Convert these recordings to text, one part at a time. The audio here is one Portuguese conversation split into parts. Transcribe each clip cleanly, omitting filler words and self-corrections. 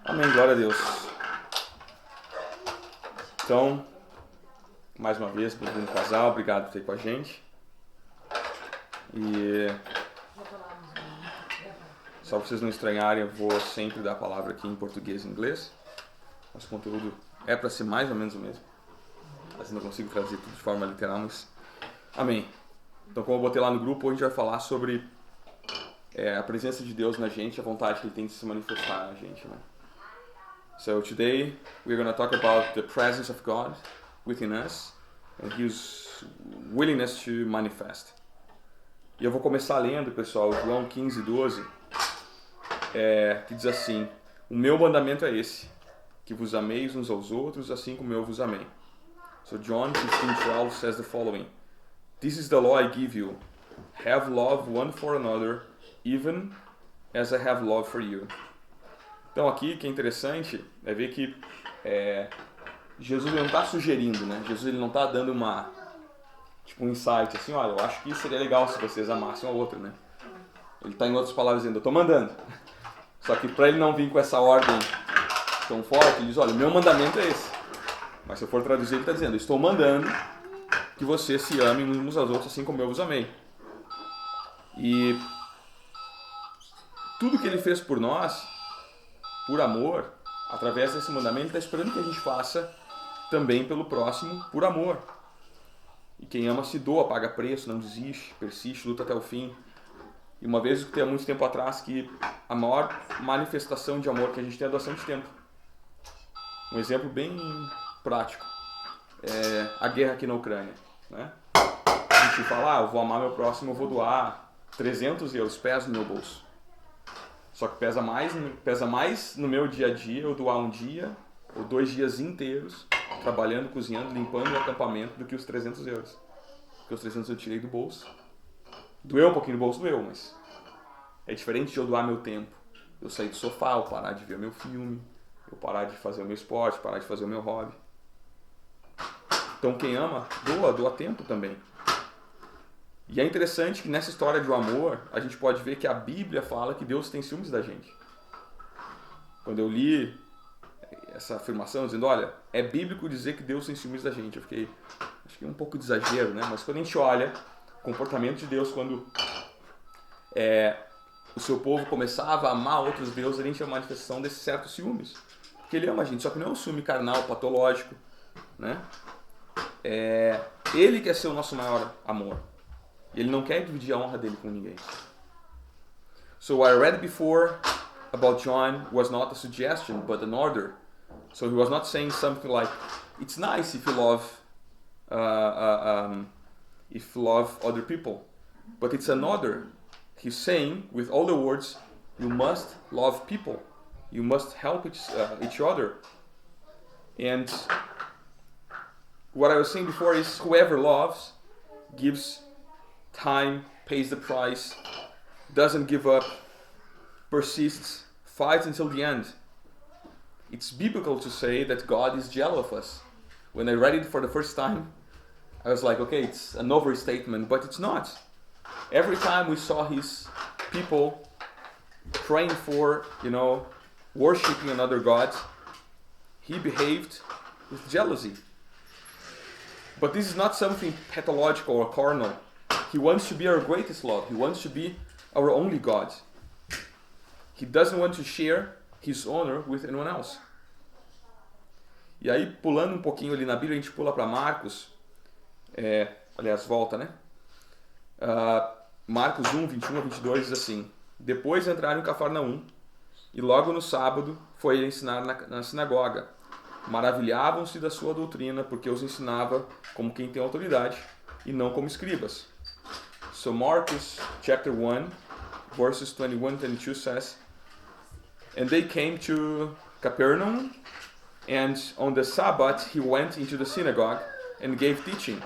Amém, glória a Deus. Então, mais uma vez, bem-vindo casal, obrigado por ter com a gente. E só para vocês não estranharem, eu vou sempre dar a palavra aqui em português e inglês. Nosso conteúdo é para ser mais ou menos o mesmo. Mas não consigo traduzir tudo de forma literal, mas amém. Então, como eu botei lá no grupo, hoje a gente vai falar sobre a presença de Deus na gente, a vontade que Ele tem de se manifestar na gente, né? So today we're going to talk about the presence of God within us and His willingness to manifest. E eu vou começar lendo, pessoal, João 15:12, que diz assim: o meu mandamento é esse, que vos ameis uns aos outros, assim como eu vos amei. So John 15:12 says the following: This is the law I give you, have love one for another, even as I have love for you. Então aqui, que é interessante, é ver que Jesus não está sugerindo, né? Jesus ele não está dando um insight, assim, olha, eu acho que seria legal se vocês amassem um ao outro, né? Ele está, em outras palavras, dizendo, eu estou mandando. Só que para ele não vir com essa ordem tão forte, ele diz, olha, o meu mandamento é esse. Mas se eu for traduzir, ele está dizendo, estou mandando que vocês se amem uns aos outros, assim como eu vos amei. E tudo que ele fez por nós, por amor, através desse mandamento, está esperando que a gente faça também pelo próximo, por amor. E quem ama se doa, paga preço, não desiste, persiste, luta até o fim. E uma vez, há muito tempo atrás, que a maior manifestação de amor que a gente tem é a doação de tempo. Um exemplo bem prático é a guerra aqui na Ucrânia, né? A gente fala, eu vou amar meu próximo, eu vou doar 300 euros, pesa no meu bolso. Só que pesa mais no meu dia a dia eu doar um dia ou 2 dias inteiros trabalhando, cozinhando, limpando o acampamento do que os 300 euros. Porque os 300 eu tirei do bolso. Doeu um pouquinho no bolso, doeu, mas é diferente de eu doar meu tempo. Eu sair do sofá, eu parar de ver meu filme, eu parar de fazer o meu esporte, parar de fazer o meu hobby. Então quem ama, doa tempo também. E é interessante que nessa história de amor, a gente pode ver que a Bíblia fala que Deus tem ciúmes da gente. Quando eu li essa afirmação, dizendo, olha, é bíblico dizer que Deus tem ciúmes da gente, eu fiquei, acho que é um pouco de exagero, né? Mas quando a gente olha o comportamento de Deus, quando o seu povo começava a amar outros deuses, a gente é uma manifestação desses certos ciúmes. Porque Ele ama a gente, só que não é um ciúme carnal, patológico, né? Ele quer ser o nosso maior amor. E Ele não quer dividir a honra dele com ninguém. So what I read before about John was not a suggestion, but an order. So he was not saying something like, it's nice if you love other people. But it's an order. He's saying, with all the words, you must love people. You must help each other. And what I was saying before is, whoever loves gives time, pays the price, doesn't give up, persists, fights until the end. It's biblical to say that God is jealous of us. When I read it for the first time, I was like, okay, it's an overstatement, but it's not. Every time we saw His people praying for, worshiping another God, He behaved with jealousy. But this is not something pathological or carnal. He wants to be our greatest love. He wants to be our only God. He doesn't want to share His honor with anyone else. E aí, pulando um pouquinho ali na Bíblia, a gente pula para Marcos. Aliás, volta, né? Marcos 1, 21 a 22 diz assim: Depois entraram em Cafarnaum, e logo no sábado foi ensinar na sinagoga. Maravilhavam-se da sua doutrina, porque os ensinava como quem tem autoridade, e não como escribas. So Marcos chapter 1, verses 21 and 22 says, And they came to Capernaum, and on the Sabbath he went into the synagogue and gave teaching.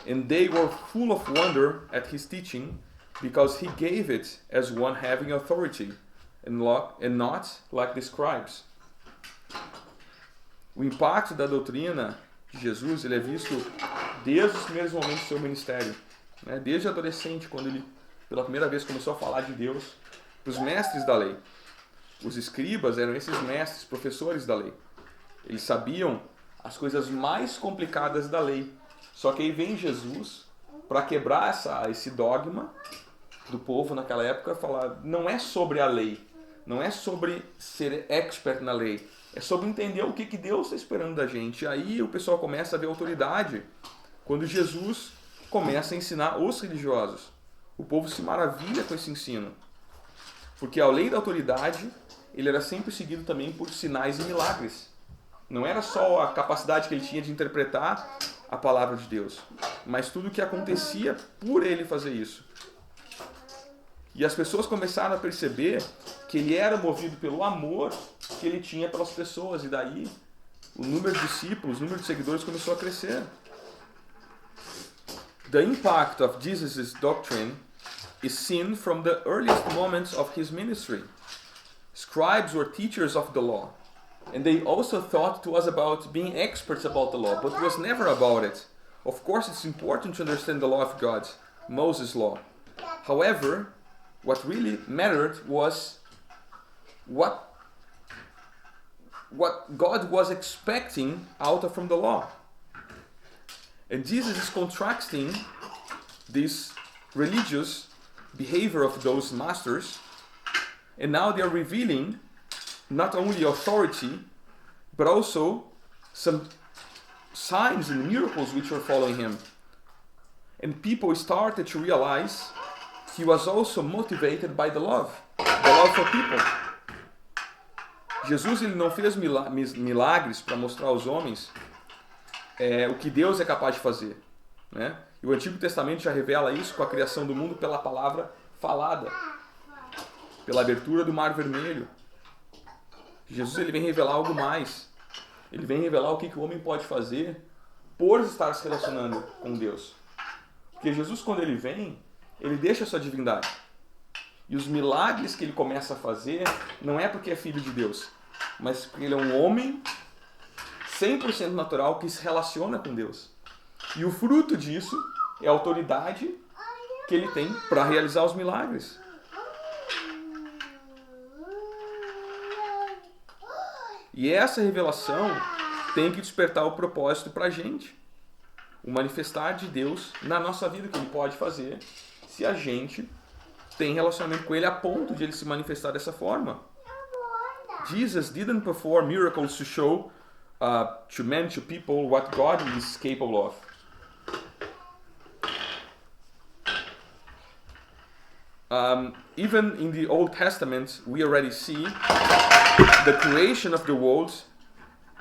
And they were full of wonder at his teaching, because he gave it as one having authority, and not like the scribes. O impacto da doutrina de Jesus ele é visto desde os primeiros momentos do seu ministério. Né? Desde adolescente, quando ele pela primeira vez começou a falar de Deus para os mestres da lei. Os escribas eram esses mestres, professores da lei. Eles sabiam as coisas mais complicadas da lei. Só que aí vem Jesus para quebrar esse dogma do povo naquela época, falar, não é sobre a lei, não é sobre ser expert na lei, é sobre entender o que Deus está esperando da gente. E aí o pessoal começa a ver autoridade quando Jesus começa a ensinar os religiosos. O povo se maravilha com esse ensino, porque além da autoridade, ele era sempre seguido também por sinais e milagres. Não era só a capacidade que ele tinha de interpretar a palavra de Deus, mas tudo o que acontecia por ele fazer isso. E as pessoas começaram a perceber que ele era movido pelo amor que ele tinha pelas pessoas, e daí o número de discípulos, o número de seguidores começou a crescer. The impact of Jesus' doctrine is seen from the earliest moments of his ministry. Scribes were teachers of the law, and they also thought it was about being experts about the law, but it was never about it. Of course, it's important to understand the law of God, Moses' law. However, what really mattered was what God was expecting out from the law. And Jesus is contrasting this religious behavior of those masters, and now they are revealing not only authority, but also some signs and miracles which are following him. And people started to realize he was also motivated by the love for people. Jesus, ele não fez milagres para mostrar aos homens o que Deus é capaz de fazer, né? E o Antigo Testamento já revela isso com a criação do mundo pela palavra falada, pela abertura do Mar Vermelho. Jesus, ele vem revelar algo mais. Ele vem revelar o que o homem pode fazer por estar se relacionando com Deus. Porque Jesus, quando ele vem, ele deixa a sua divindade. E os milagres que ele começa a fazer não é porque é filho de Deus, mas porque ele é um homem 100% natural que se relaciona com Deus. E o fruto disso é a autoridade que ele tem para realizar os milagres. E essa revelação tem que despertar o propósito para a gente. O manifestar de Deus na nossa vida, que ele pode fazer se a gente tem relacionamento com ele a ponto de ele se manifestar dessa forma. Jesus didn't perform miracles to show to men, to people, what God is capable of. Even in the Old Testament, we already see the creation of the world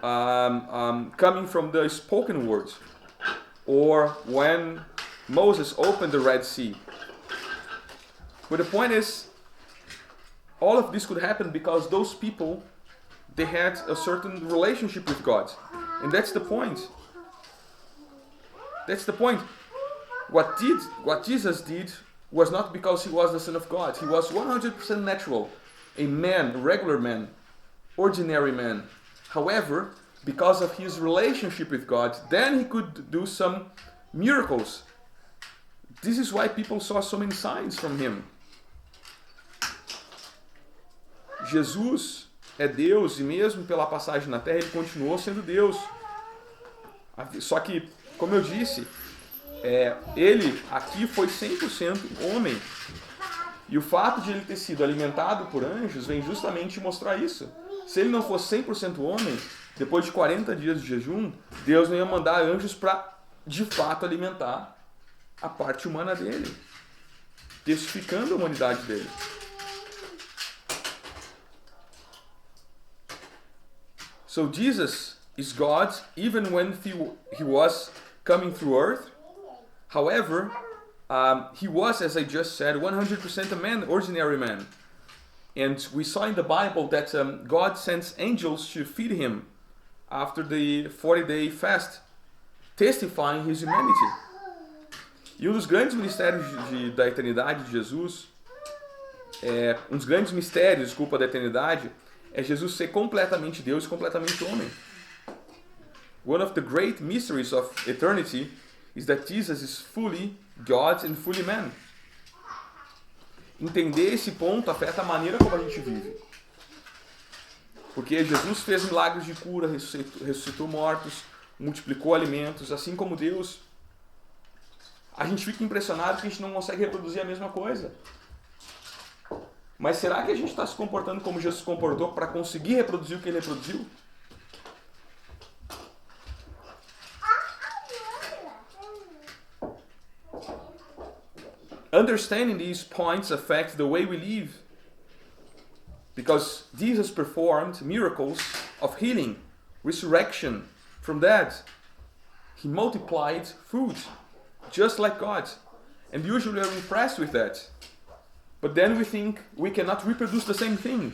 coming from the spoken word, or when Moses opened the Red Sea. But the point is, all of this could happen because those people, they had a certain relationship with God. And that's the point. That's the point. What Jesus did was not because he was the Son of God. He was 100% natural. A man, a regular man, ordinary man. However, because of his relationship with God, then he could do some miracles. This is why people saw so many signs from him. Jesus é Deus, e mesmo pela passagem na Terra, ele continuou sendo Deus. Só que, como eu disse, ele aqui foi 100% homem. E o fato de ele ter sido alimentado por anjos vem justamente mostrar isso. Se ele não fosse 100% homem, depois de 40 dias de jejum, Deus não ia mandar anjos para, de fato, alimentar a parte humana dele, testificando a humanidade dele. So Jesus is God even when he was coming through earth. However, he was, as I just said, 100% a man, ordinary man. And we saw in the Bible that God sends angels to feed him after the 40-day fast, testifying his humanity. E um dos grandes mistérios da eternidade de Jesus, um dos grandes mistérios, da eternidade, é Jesus ser completamente Deus e completamente homem. One of the great mysteries of eternity is that Jesus is fully God and fully man. Entender esse ponto afeta a maneira como a gente vive. Porque Jesus fez milagres de cura, ressuscitou mortos, multiplicou alimentos, assim como Deus. A gente fica impressionado que a gente não consegue reproduzir a mesma coisa. Mas será que a gente está se comportando como Jesus se comportou para conseguir reproduzir o que ele reproduziu? Understanding these points affect the way we live. Because Jesus performed miracles of healing, resurrection from dead. He multiplied food, just like God. And usually we're impressed with that. But then we think we cannot reproduce the same thing.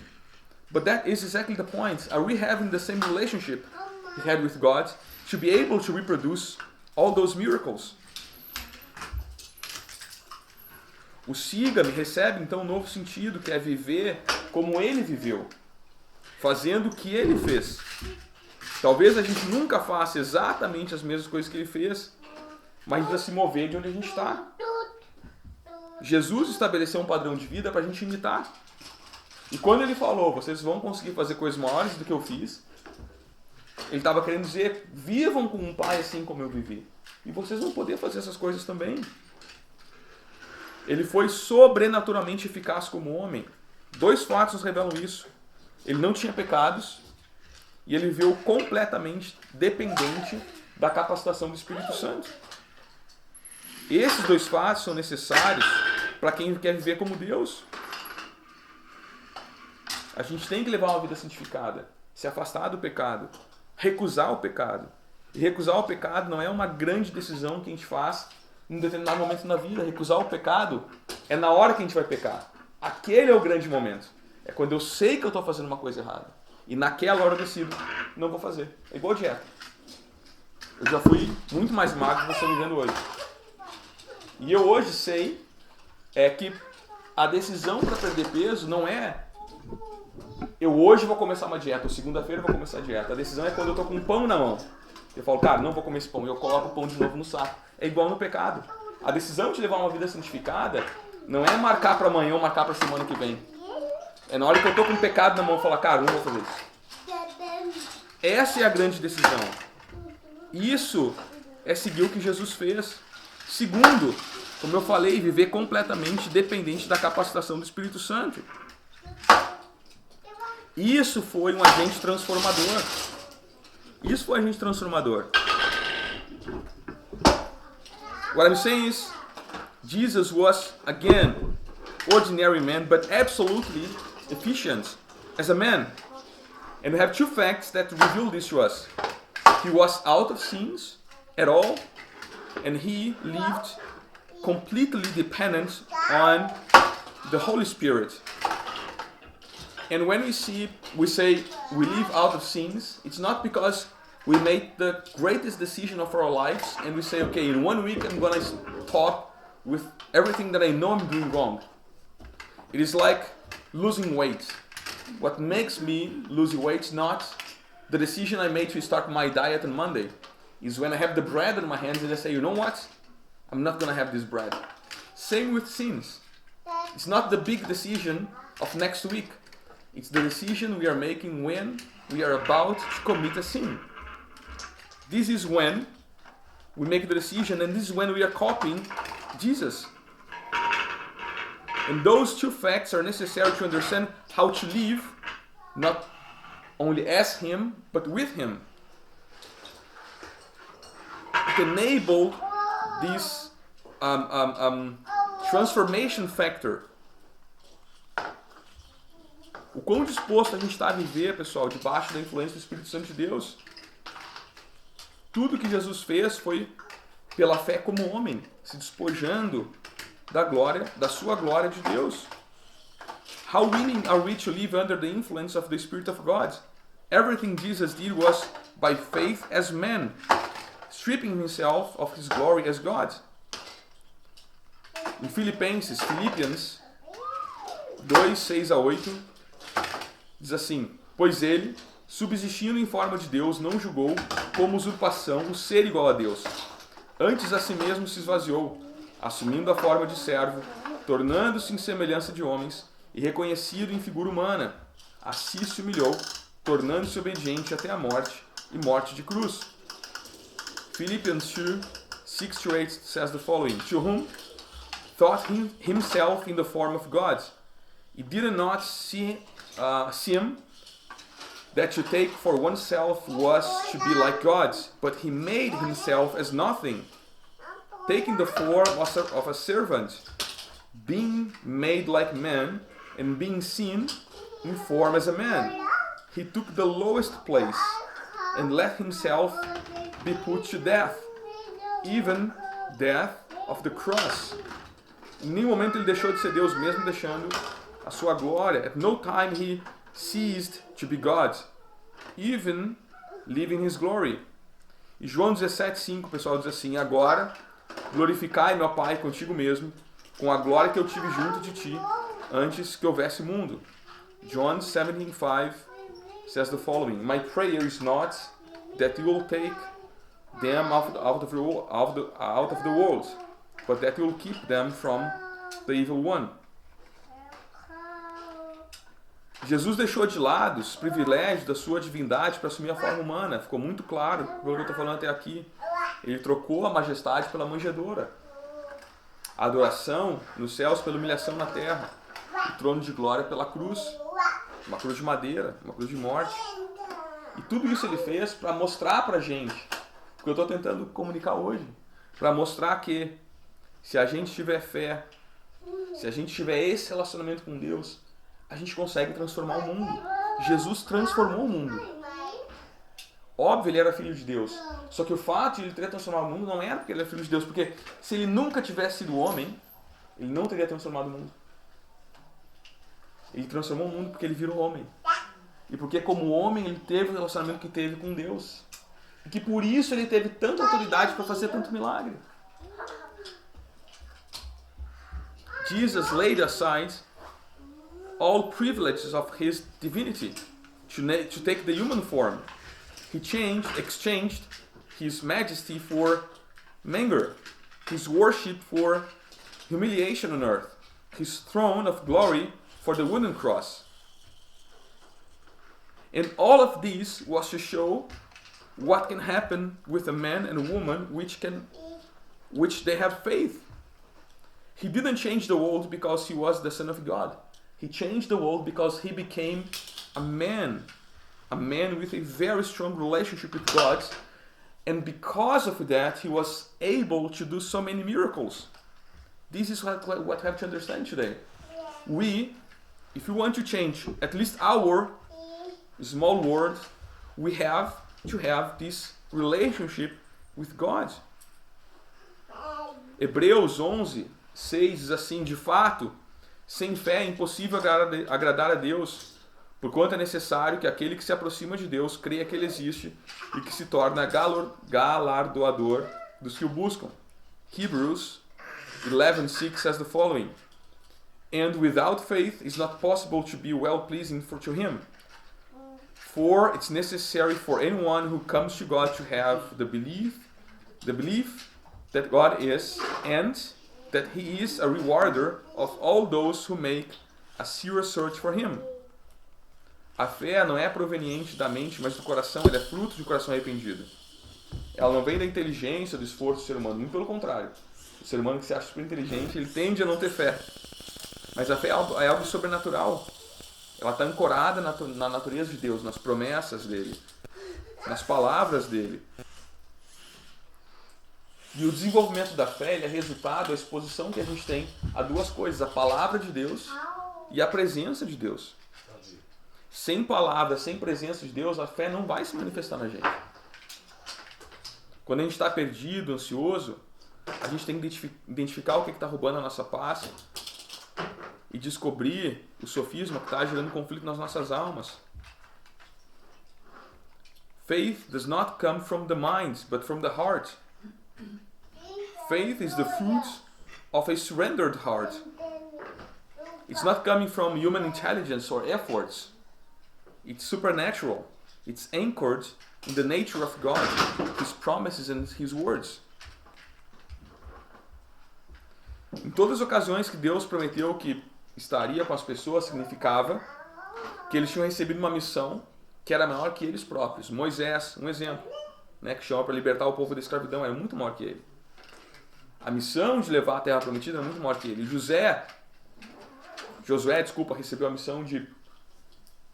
But that is exactly the point. Are we having the same relationship we had with God to be able to reproduce all those miracles? O siga-me recebe então um novo sentido, que é viver como ele viveu, fazendo o que ele fez. Talvez a gente nunca faça exatamente as mesmas coisas que ele fez, mas a se mover de onde a gente está. Jesus estabeleceu um padrão de vida para a gente imitar. E quando ele falou, vocês vão conseguir fazer coisas maiores do que eu fiz, ele estava querendo dizer, vivam com um pai assim como eu vivi. E vocês vão poder fazer essas coisas também. Ele foi sobrenaturalmente eficaz como homem. 2 fatos nos revelam isso. Ele não tinha pecados e ele viveu completamente dependente da capacitação do Espírito Santo. Esses 2 fatos são necessários para quem quer viver como Deus. A gente tem que levar uma vida santificada, se afastar do pecado, recusar o pecado. E recusar o pecado não é uma grande decisão que a gente faz em um determinado momento na vida. Recusar o pecado é na hora que a gente vai pecar. Aquele é o grande momento. É quando eu sei que eu estou fazendo uma coisa errada. E naquela hora eu decido, não vou fazer. É igual dieta. Eu já fui muito mais magro do que estou vivendo hoje. E eu hoje sei que a decisão para perder peso não é eu hoje vou começar uma dieta, ou segunda-feira eu vou começar a dieta. A decisão é quando eu estou com um pão na mão. Eu falo, cara, não vou comer esse pão. E eu coloco o pão de novo no saco. É igual no pecado. A decisão de levar uma vida santificada não é marcar para amanhã ou marcar para a semana que vem. É na hora que eu estou com o pecado na mão, eu falo, cara, não vou fazer isso. Essa é a grande decisão. Isso é seguir o que Jesus fez. Segundo, como eu falei, viver completamente dependente da capacitação do Espírito Santo. Isso foi um agente transformador. Isso foi um agente transformador. What I'm saying is, Jesus was, again, ordinary man, but absolutely efficient as a man. And we have 2 facts that reveal this to us. He was out of sins at all, and he lived completely dependent on the Holy Spirit. And when we say we live out of sins, it's not because we made the greatest decision of our lives and we say, okay, in 1 week I'm going to stop with everything that I know I'm doing wrong. It is like losing weight. What makes me lose weight is not the decision I made to start my diet on Monday. Is when I have the bread in my hands and I say, you know what? I'm not going to have this bread. Same with sins. It's not the big decision of next week. It's the decision we are making when we are about to commit a sin. This is when we make the decision, and this is when we are copying Jesus. And those 2 facts are necessary to understand how to live, not only as Him, but with Him. It enabled this transformation factor. O quão disposto a gente está a viver, pessoal, debaixo da influência do Espírito Santo de Deus. Tudo que Jesus fez foi pela fé como homem, se despojando da glória, da sua glória de Deus. How willing are we to live under the influence of the Spirit of God? Everything Jesus did was by faith as man, stripping himself of his glory as God. Em Filipenses 2, 6 a 8, diz assim, pois ele, subsistindo em forma de Deus, não julgou como usurpação o ser igual a Deus. Antes a si mesmo se esvaziou, assumindo a forma de servo, tornando-se em semelhança de homens, e reconhecido em figura humana. Assim se humilhou tornando-se obediente até a morte e morte de cruz. Philippians 2, 6-8 says the following: To whom thought himself in the form of God, he did not seem that to take for oneself was to be like God, but he made himself as nothing, taking the form of a servant, being made like man, and being seen in form as a man. He took the lowest place and let himself be put to death, even death of the cross. Em nenhum momento ele deixou de ser Deus, mesmo deixando a sua glória. At no time he ceased to be God, even leaving his glory. E João 17,5, o pessoal diz assim: Agora glorificai, meu Pai, contigo mesmo, com a glória que eu tive junto de ti, antes que houvesse mundo. John 17:5 says the following: My prayer is not that you will take them out of the world, but that you will keep them from the evil one. Jesus deixou de lado os privilégios da sua divindade para assumir a forma humana. Ficou muito claro pelo que eu estou falando até aqui. Ele trocou a majestade pela manjedoura, a adoração nos céus pela humilhação na terra, o trono de glória pela cruz, uma cruz de madeira, uma cruz de morte. E tudo isso ele fez para mostrar para a gente, o que eu estou tentando comunicar hoje, para mostrar que se a gente tiver fé, se a gente tiver esse relacionamento com Deus, a gente consegue transformar o mundo. Jesus transformou o mundo. Óbvio, ele era filho de Deus. Só que o fato de ele ter transformado o mundo não era porque ele era filho de Deus. Porque se ele nunca tivesse sido homem, ele não teria transformado o mundo. Ele transformou o mundo porque ele virou homem. E porque como homem ele teve o relacionamento que teve com Deus. E que por isso ele teve tanta autoridade para fazer tanto milagre. Jesus laid aside all privileges of his divinity to take the human form. He exchanged his majesty for manger, his worship for humiliation on earth, his throne of glory for the wooden cross. And all of this was to show what can happen with a man and a woman which they have faith. He didn't change the world because he was the Son of God. He changed the world because he became a man with a very strong relationship with God, and because of that he was able to do so many miracles. This is what we have to understand today. If we want to change at least our small world, we have to have this relationship with God. Hebreus 11:6 diz assim: De fato, sem fé é impossível agradar a Deus, porquanto é necessário que aquele que se aproxima de Deus creia que Ele existe e que se torna galardoador dos que o buscam. Hebrews 11:6 says the following: And without faith it's not possible to be well-pleasing to Him. For it's necessary for anyone who comes to God to have the belief that God is, and that He is a rewarder of all those who make a serious search for Him. A fé não é proveniente da mente, mas do coração. Ela é fruto de um coração arrependido. Ela não vem da inteligência, do esforço do ser humano. Muito pelo contrário. O ser humano que se acha super inteligente, ele tende a não ter fé. Mas a fé é algo sobrenatural. Ela está ancorada na natureza de Deus, nas promessas dele, nas palavras dele. E o desenvolvimento da fé ele é resultado da exposição que a gente tem a duas coisas: a palavra de Deus e a presença de Deus. Sem palavra, sem presença de Deus, a fé não vai se manifestar na gente. Quando a gente está perdido, ansioso, a gente tem que identificar o que está roubando a nossa paz e descobrir o sofisma que está gerando conflito nas nossas almas. Faith does not come from the mind, but from the heart. Faith is the fruit of a surrendered heart. It's not coming from human intelligence or efforts. It's supernatural. It's anchored in the nature of God, His promises and His words. Em todas as ocasiões que Deus prometeu que estaria com as pessoas, significava que eles tinham recebido uma missão que era maior que eles próprios. Moisés, um exemplo, né, que chama para libertar o povo da escravidão, era muito maior que ele. A missão de levar a terra prometida era muito maior que ele. Josué, recebeu a missão de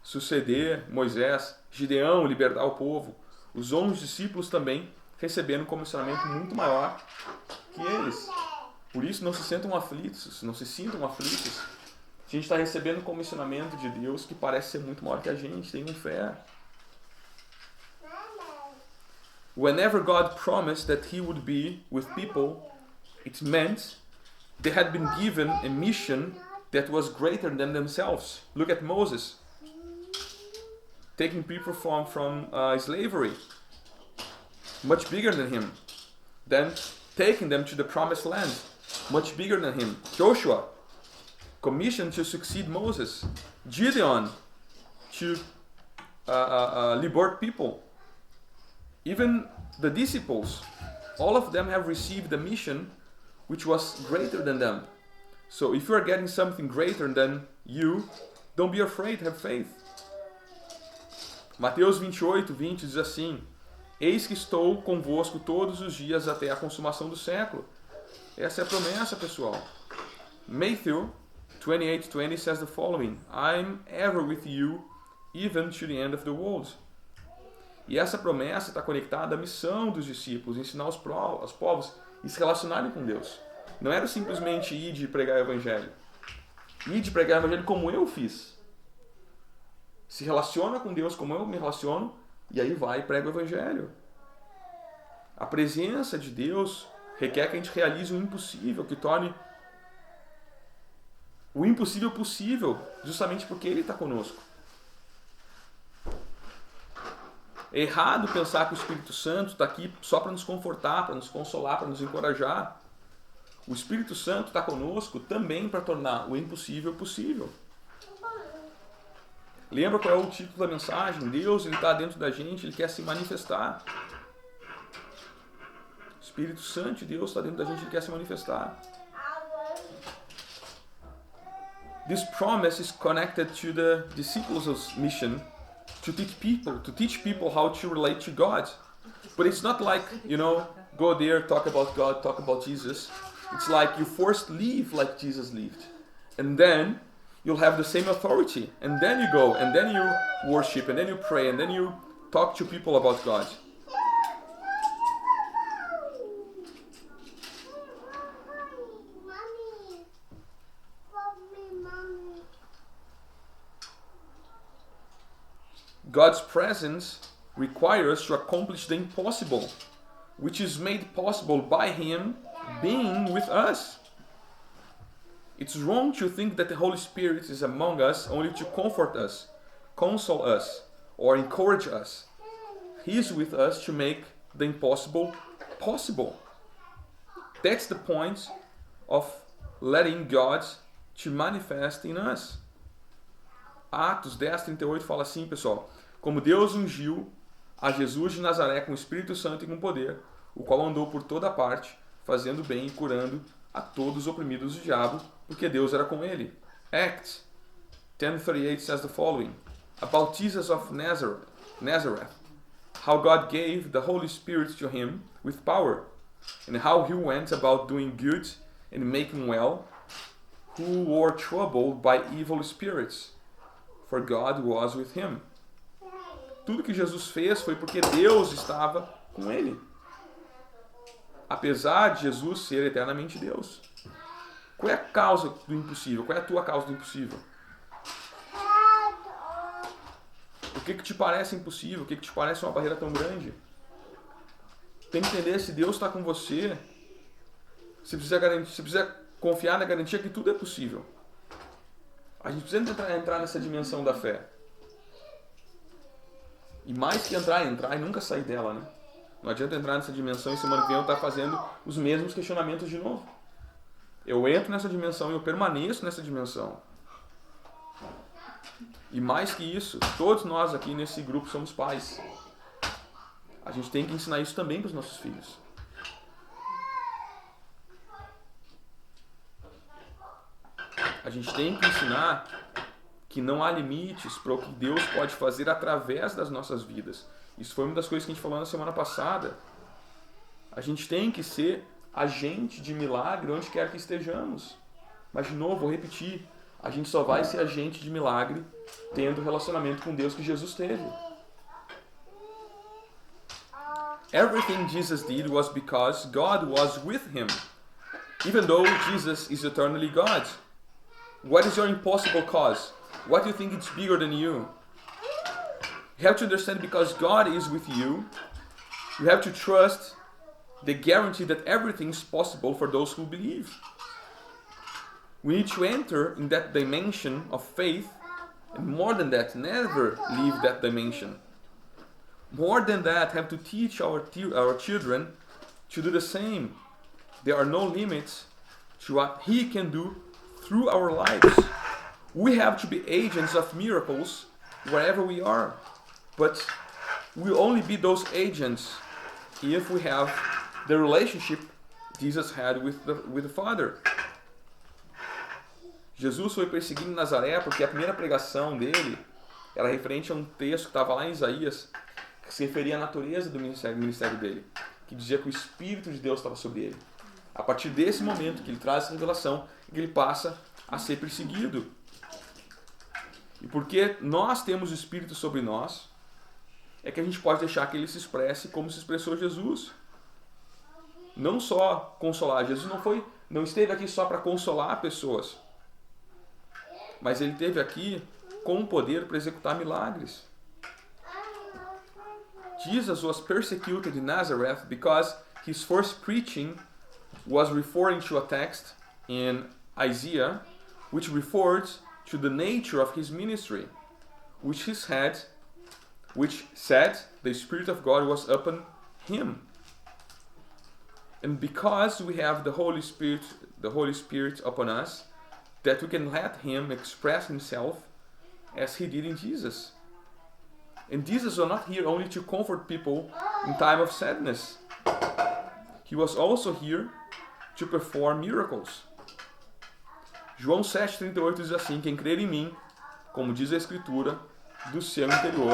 suceder Moisés. Gideão, libertar o povo. Os 11 discípulos também receberam um comissionamento muito maior que eles. Por isso não se sintam aflitos. A gente está recebendo um comissionamento de Deus que parece ser muito maior que a gente. Tenham fé. Whenever God promised that He would be with people, it meant they had been given a mission that was greater than themselves. Look at Moses, taking people from slavery, much bigger than him. Then taking them to the promised land, much bigger than him. Joshua, commissioned to succeed Moses. Gideon, to liberate people. Even the disciples, all of them have received a mission which was greater than them. So if you are getting something greater than you, don't be afraid, have faith. Mateus 28:20 diz assim: Eis que estou convosco todos os dias até a consumação do século. Essa é a promessa, pessoal. Matthew 28:20 says the following: I'm ever with you, even to the end of the world. E essa promessa está conectada à missão dos discípulos, ensinar os povos e se relacionarem com Deus. Não era simplesmente ir de pregar o evangelho. Ir de pregar o evangelho como eu fiz. Se relaciona com Deus como eu me relaciono, e aí vai e prega o evangelho. A presença de Deus requer que a gente realize o impossível, que torne o impossível possível, justamente porque Ele está conosco. É errado pensar que o Espírito Santo está aqui só para nos confortar, para nos consolar, para nos encorajar. O Espírito Santo está conosco também para tornar o impossível possível. Lembra qual é o título da mensagem? Deus, Ele está dentro da gente, Ele quer se manifestar. O Espírito Santo de Deus está dentro da gente, Ele quer se manifestar. This promise is connected to the disciples' mission to teach people how to relate to God. But it's not like, go there, talk about God, talk about Jesus. It's like you first live like Jesus lived. And then you'll have the same authority. And then you go, and then you worship, and then you pray, and then you talk to people about God. God's presence requires us to accomplish the impossible, which is made possible by Him being with us. It's wrong to think that the Holy Spirit is among us only to comfort us, console us, or encourage us. He is with us to make the impossible possible. That's the point of letting God to manifest in us. Atos 10:38 fala assim, pessoal: como Deus ungiu a Jesus de Nazaré com o Espírito Santo e com poder, o qual andou por toda parte, fazendo bem e curando a todos os oprimidos do diabo, porque Deus era com ele. Acts 10:38 says the following: about Jesus of Nazareth, how God gave the Holy Spirit to him with power, and how he went about doing good and making well, who were troubled by evil spirits, for God was with him. Tudo que Jesus fez foi porque Deus estava com ele. Apesar de Jesus ser eternamente Deus. Qual é a causa do impossível? Qual é a tua causa do impossível? O que te parece impossível? O que te parece uma barreira tão grande? Tem que entender, se Deus está com você, você precisa confiar na garantia que tudo é possível. A gente precisa entrar nessa dimensão da fé. E mais que entrar e nunca sair dela, né? Não adianta entrar nessa dimensão e semana que vem eu estar fazendo os mesmos questionamentos de novo. Eu entro nessa dimensão e eu permaneço nessa dimensão. E mais que isso, todos nós aqui nesse grupo somos pais. A gente tem que ensinar isso também para os nossos filhos. A gente tem que ensinar que não há limites para o que Deus pode fazer através das nossas vidas. Isso foi uma das coisas que a gente falou na semana passada. A gente tem que ser agente de milagre onde quer que estejamos. Mas, de novo, vou repetir, a gente só vai ser agente de milagre tendo relacionamento com Deus que Jesus teve. Everything Jesus did was because God was with him, even though Jesus is eternally God. What is your impossible cause? What do you think it's bigger than you? You have to understand, because God is with you, you have to trust the guarantee that everything is possible for those who believe. We need to enter in that dimension of faith, and more than that, never leave that dimension. More than that, have to teach our children to do the same. There are no limits to what He can do through our lives. We have to be agents of miracles wherever we are. But we'll only be those agents if we have the relationship Jesus had with the Father. Jesus foi perseguido em Nazaré porque a primeira pregação dele era referente a um texto que estava lá em Isaías, que se referia à natureza do ministério dele, que dizia que o Espírito de Deus estava sobre ele. A partir desse momento que ele traz essa revelação, ele passa a ser perseguido. E porque nós temos o Espírito sobre nós, é que a gente pode deixar que ele se expresse como se expressou Jesus. Não só consolar. Jesus não esteve aqui só para consolar pessoas, mas ele esteve aqui com o poder para executar milagres. Jesus was persecuted in Nazareth because his first preaching was referring to a text in Isaiah, which referred to the nature of his ministry, which said the Spirit of God was upon him. And because we have the Holy Spirit upon us, that we can let him express himself as he did in Jesus. And Jesus was not here only to comfort people in time of sadness. He was also here to perform miracles. João 7,38 diz assim: quem crer em mim, como diz a Escritura, do seu interior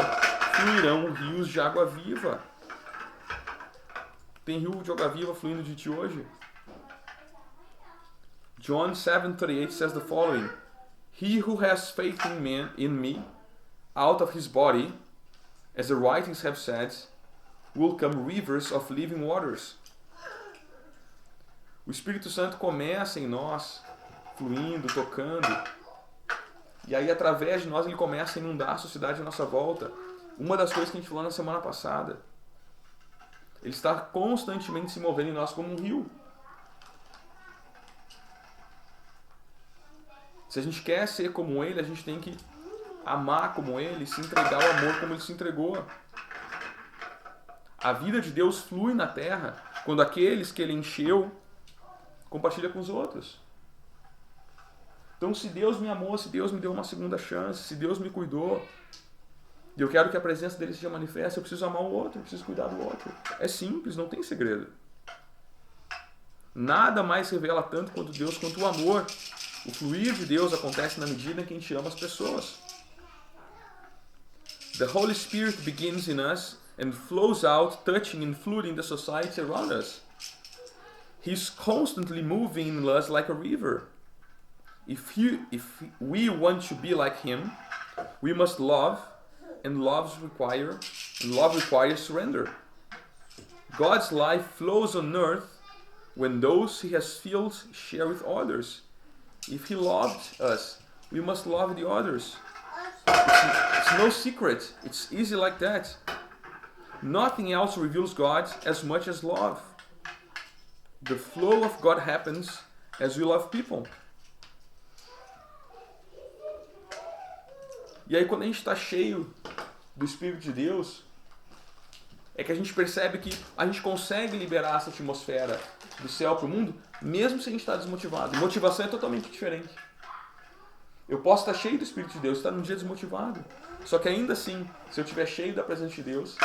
fluirão rios de água viva. Tem rio de água viva fluindo de ti hoje? John 7:38 says the following: he who has faith in me, out of his body, as the writings have said, will come rivers of living waters. O Espírito Santo começa em nós, fluindo, tocando, e aí através de nós ele começa a inundar a sociedade à nossa volta. Uma das coisas que a gente falou na semana passada, ele está constantemente se movendo em nós como um rio. Se a gente quer ser como ele, a gente tem que amar como ele, se entregar ao amor como ele se entregou. A vida de Deus flui na terra quando aqueles que ele encheu compartilham com os outros. Então, se Deus me amou, se Deus me deu uma segunda chance, se Deus me cuidou, e eu quero que a presença dele seja manifesta, eu preciso amar o outro, eu preciso cuidar do outro. É simples, não tem segredo. Nada mais revela tanto quanto Deus, quanto o amor. O fluir de Deus acontece na medida em que a gente ama as pessoas. The Holy Spirit begins in us and flows out, touching and flooding the society around us. He's constantly moving in us like a river. If we want to be like him, we must love, and love requires surrender. God's life flows on earth when those he has filled share with others. If he loved us, we must love the others. It's no secret. It's easy like that. Nothing else reveals God as much as love. The flow of God happens as we love people. E aí quando a gente está cheio do Espírito de Deus, é que a gente percebe que a gente consegue liberar essa atmosfera do céu para o mundo, mesmo se a gente está desmotivado. Motivação é totalmente diferente. Eu posso estar cheio do Espírito de Deus, estar num dia desmotivado. Só que ainda assim, se eu estiver cheio da presença de Deus,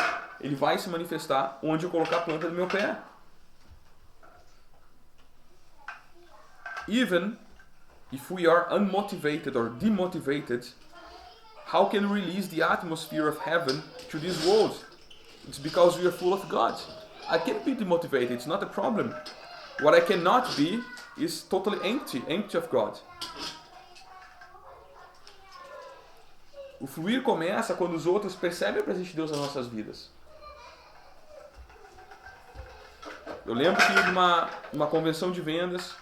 ele vai se manifestar onde eu colocar a planta do meu pé. Even if we are unmotivated or demotivated, how can we release the atmosphere of heaven to this world? It's because we are full of God. I can be demotivated, it's not a problem. What I cannot be is totally empty of God. O fluir começa quando os outros percebem a presença de Deus nas nossas vidas. Eu lembro que numa convenção de vendas,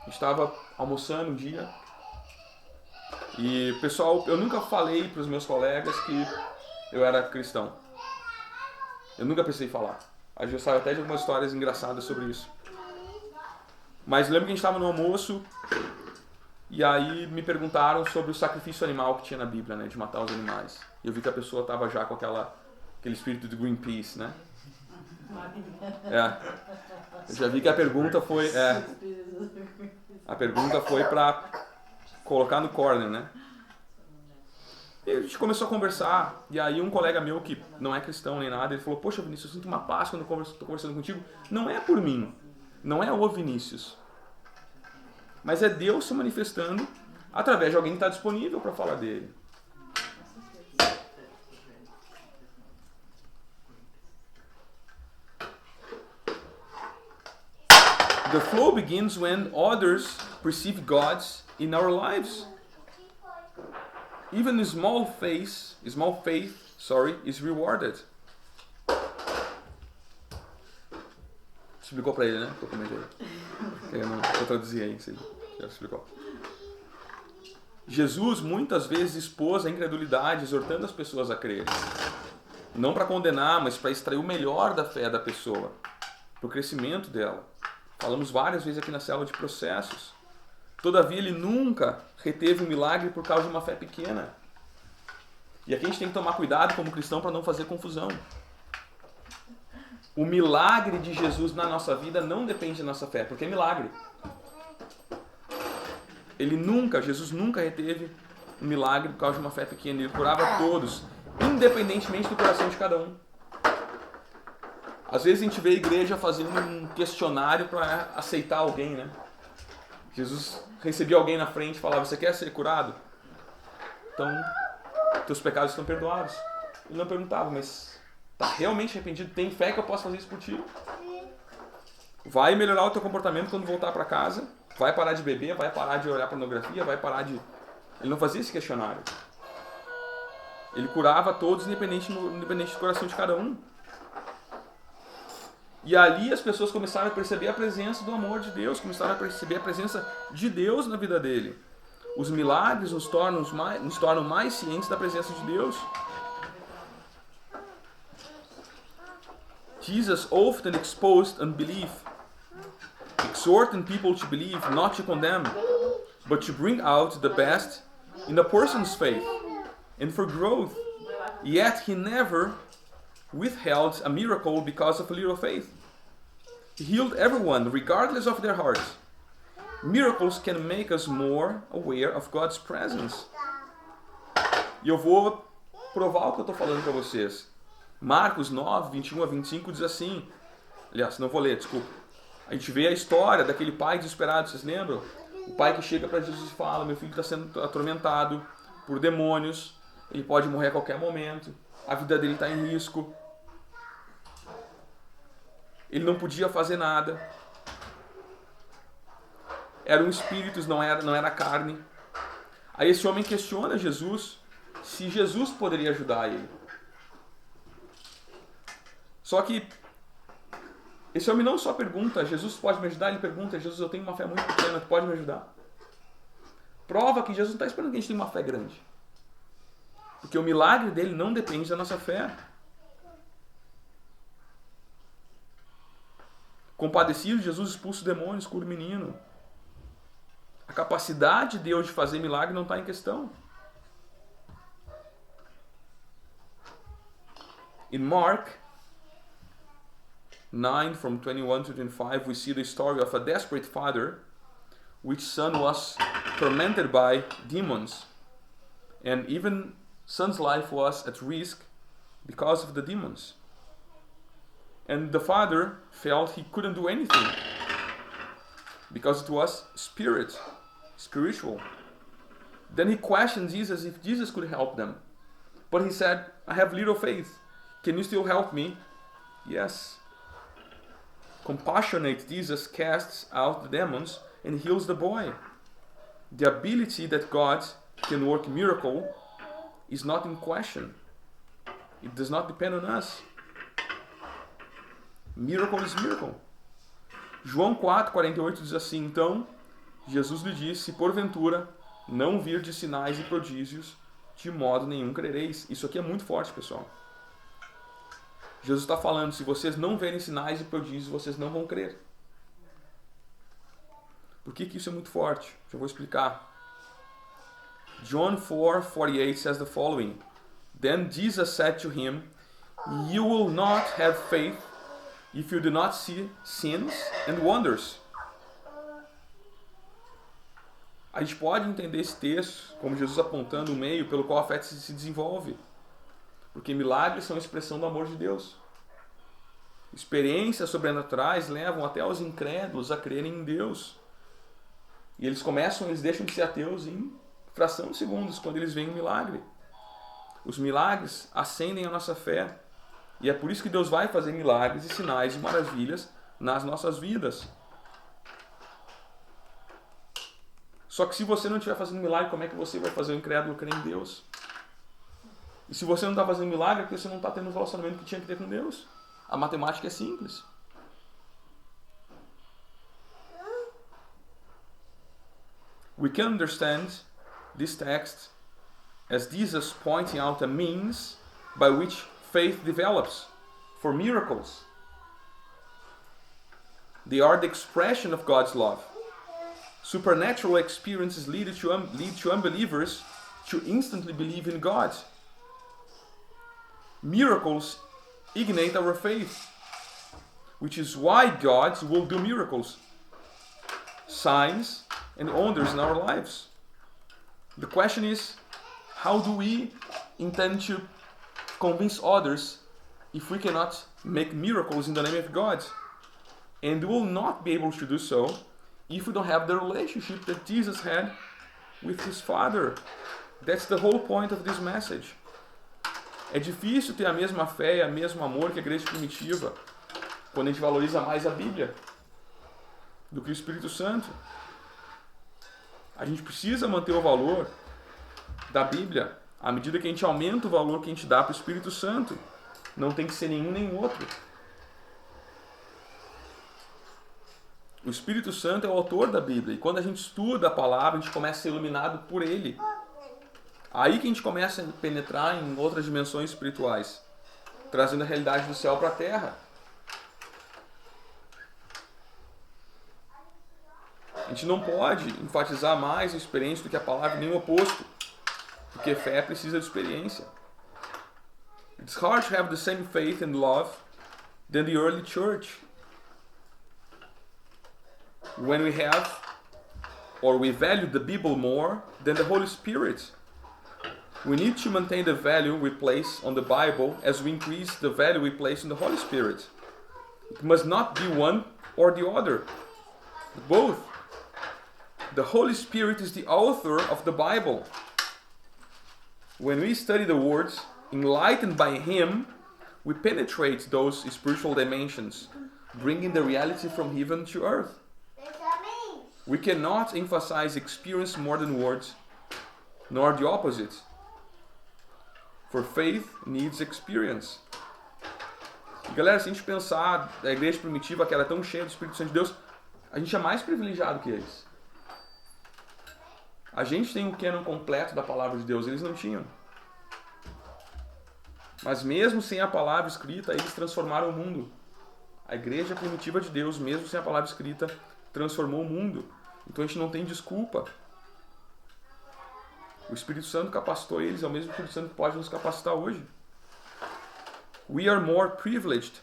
a gente estava almoçando um dia e, pessoal, eu nunca falei para os meus colegas que eu era cristão. Eu nunca precisei falar. A gente sabe até de algumas histórias engraçadas sobre isso. Mas eu lembro que a gente estava no almoço e aí me perguntaram sobre o sacrifício animal que tinha na Bíblia, né, de matar os animais. E eu vi que a pessoa estava já com aquele espírito de Greenpeace, né? Eu já vi que a pergunta foi para colocar no corner, né? E a gente começou a conversar, e aí um colega meu que não é cristão nem nada, ele falou: poxa, Vinícius, eu sinto uma paz quando eu estou conversando contigo. Não é por mim, não é o Vinícius, mas é Deus se manifestando através de alguém que está disponível para falar dele. The flow begins when others perceive God in our lives. Even small faith is rewarded. Explicou para ele, né? Eu comentei. Eu traduzi aí, isso aí. Já explicou. Jesus muitas vezes expôs a incredulidade, exortando as pessoas a crerem. Não para condenar, mas para extrair o melhor da fé da pessoa, para o crescimento dela. Falamos várias vezes aqui na célula de processos. Todavia, ele nunca reteve um milagre por causa de uma fé pequena. E aqui a gente tem que tomar cuidado como cristão para não fazer confusão. O milagre de Jesus na nossa vida não depende da nossa fé, porque é milagre. Jesus nunca reteve um milagre por causa de uma fé pequena. Ele curava todos, independentemente do coração de cada um. Às vezes a gente vê a igreja fazendo um questionário para aceitar alguém, né? Jesus recebia alguém na frente e falava: você quer ser curado? Então, teus pecados estão perdoados. Ele não perguntava: mas está realmente arrependido? Tem fé que eu posso fazer isso por ti? Vai melhorar o teu comportamento quando voltar para casa? Vai parar de beber? Vai parar de olhar pornografia? Vai parar de... Ele não fazia esse questionário. Ele curava todos, independente do coração de cada um. E ali as pessoas começaram a perceber a presença do amor de Deus, começaram a perceber a presença de Deus na vida dele. Os milagres nos tornam mais cientes da presença de Deus. Jesus often exposed unbelief, exhorting people to believe, not to condemn, but to bring out the best in a person's faith and for growth. Yet he never withheld a miracle because of a little faith. He healed everyone, regardless of their hearts. Miracles can make us more aware of God's presence. E eu vou provar o que eu estou falando para vocês. Marcos 9, 21 a 25 diz assim. Aliás, não vou ler, desculpa. A gente vê a história daquele pai desesperado, vocês lembram? O pai que chega para Jesus e fala: meu filho está sendo atormentado por demônios, ele pode morrer a qualquer momento, a vida dele está em risco. Ele não podia fazer nada. Eram espíritos, não era carne. Aí esse homem questiona Jesus se Jesus poderia ajudar ele. Só que esse homem não só pergunta: Jesus pode me ajudar? Ele pergunta: Jesus, eu tenho uma fé muito pequena, tu pode me ajudar? Prova que Jesus não está esperando que a gente tenha uma fé grande. Porque o milagre dele não depende da nossa fé. Compadecido, Jesus expulsa os demônios, cura o menino. A capacidade de Deus de fazer milagre não está em questão. In Mark 9, from 21 to 25, we see the story of a desperate father, which son was tormented by demons. And even son's life was at risk because of the demons. And the father felt he couldn't do anything because it was spiritual. Then he questioned Jesus if Jesus could help them. But he said, I have little faith. Can you still help me? Yes. Compassionate Jesus casts out the demons and heals the boy. The ability that God can work miracle is not in question. It does not depend on us. Miracle is miracle. João 4:48 diz assim: Então Jesus lhe disse: Se porventura não virdes sinais e prodígios, de modo nenhum crereis. Isso aqui é muito forte, pessoal. Jesus está falando: se vocês não verem sinais e prodígios, vocês não vão crer. Por que isso é muito forte? Já vou explicar. John 4:48 says the following: Then Jesus said to him, You will not have faith if you do not see signs and wonders. A gente pode entender esse texto como Jesus apontando o meio pelo qual a fé se desenvolve. Porque milagres são a expressão do amor de Deus. Experiências sobrenaturais levam até os incrédulos a crerem em Deus. E eles deixam de ser ateus em fração de segundos quando eles veem um milagre. Os milagres acendem a nossa fé. E é por isso que Deus vai fazer milagres e sinais e maravilhas nas nossas vidas. Só que se você não estiver fazendo milagre, como é que você vai fazer o incrédulo crer em Deus? E se você não está fazendo milagre, é porque você não está tendo o relacionamento que tinha que ter com Deus. A matemática é simples. We can understand this text as Jesus pointing out a means by which faith develops for miracles. They are the expression of God's love. Supernatural experiences lead to unbelievers to instantly believe in God. Miracles ignite our faith, which is why God will do miracles, signs, and wonders in our lives. The question is, how do we intend to convince others if we cannot make miracles in the name of God? And we will not be able to do so if we don't have the relationship that Jesus had with his Father. That's the whole point of this message. É difícil ter a mesma fé e o mesmo amor que a igreja primitiva quando a gente valoriza mais a Bíblia do que o Espírito Santo. A gente precisa manter o valor da Bíblia à medida que a gente aumenta o valor que a gente dá para o Espírito Santo. Não tem que ser nenhum nem outro. O Espírito Santo é o autor da Bíblia. E quando a gente estuda a palavra, a gente começa a ser iluminado por ele. Aí que a gente começa a penetrar em outras dimensões espirituais, trazendo a realidade do céu para a terra. A gente não pode enfatizar mais a experiência do que a palavra, nem o oposto. Porque fé precisa de experiência. It's hard to have the same faith and love than the early church. When we have, or we value the Bible more than the Holy Spirit. We need to maintain the value we place on the Bible as we increase the value we place on the Holy Spirit. It must not be one or the other, both. The Holy Spirit is the author of the Bible. When we study the words, enlightened by Him, we penetrate those spiritual dimensions, bringing the reality from heaven to earth. We cannot emphasize experience more than words, nor the opposite. For faith needs experience. E galera, se a gente pensar da igreja primitiva que era tão cheia do Espírito Santo de Deus, a gente é mais privilegiado que eles. A gente tem um canon completo da palavra de Deus, eles não tinham. Mas mesmo sem a palavra escrita, eles transformaram o mundo. A igreja primitiva de Deus, mesmo sem a palavra escrita, transformou o mundo. Então a gente não tem desculpa. O Espírito Santo capacitou eles, é o mesmo Espírito Santo que pode nos capacitar hoje. We are more privileged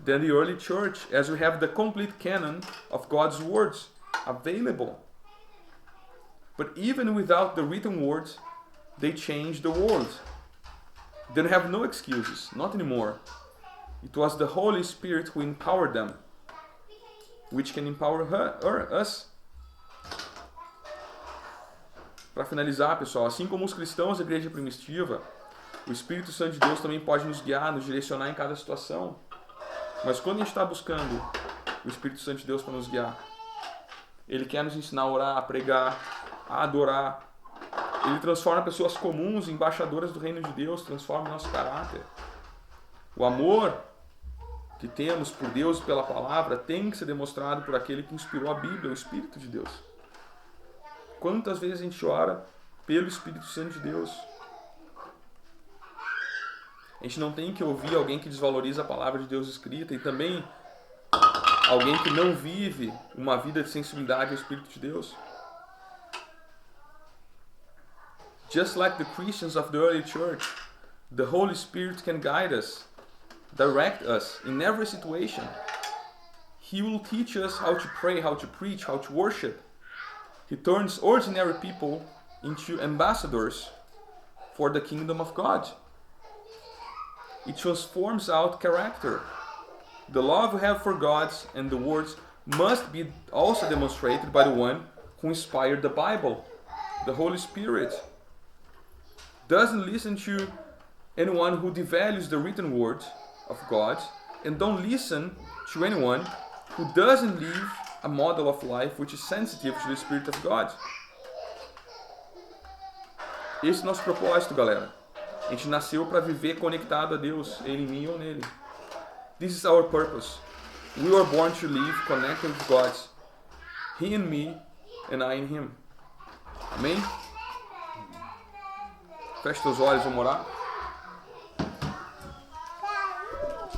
than the early church as we have the complete canon of God's words available. But even without the written words, they changed the world. They have no excuses, not anymore. It was the Holy Spirit who empowered them, which can empower us. Para finalizar, pessoal, assim como os cristãos da igreja primitiva, o Espírito Santo de Deus também pode nos guiar, nos direcionar em cada situação. Mas quando a gente está buscando o Espírito Santo de Deus para nos guiar, Ele quer nos ensinar a orar, a pregar, a adorar. Ele transforma pessoas comuns em embaixadoras do reino de Deus, transforma o nosso caráter. O amor que temos por Deus e pela palavra tem que ser demonstrado por aquele que inspirou a Bíblia, o Espírito de Deus. Quantas vezes a gente ora pelo Espírito Santo de Deus? A gente não tem que ouvir alguém que desvaloriza a palavra de Deus escrita e também alguém que não vive uma vida de sensibilidade ao Espírito de Deus. Just like the Christians of the early church, the Holy Spirit can guide us, direct us in every situation. He will teach us how to pray, how to preach, how to worship. He turns ordinary people into ambassadors for the kingdom of God. It transforms out character. The love we have for God and the words must be also demonstrated by the one who inspired the Bible, the Holy Spirit. Doesn't listen to anyone who devalues the written word of God, and don't listen to anyone who doesn't live a model of life which is sensitive to the Spirit of God. Esse é o nosso propósito, galera. A gente nasceu para viver conectado a Deus, Ele em mim ou nele. This is our purpose. We were born to live connected with God. He in me and I in Him. Amém? Feche teus olhos, vamos orar.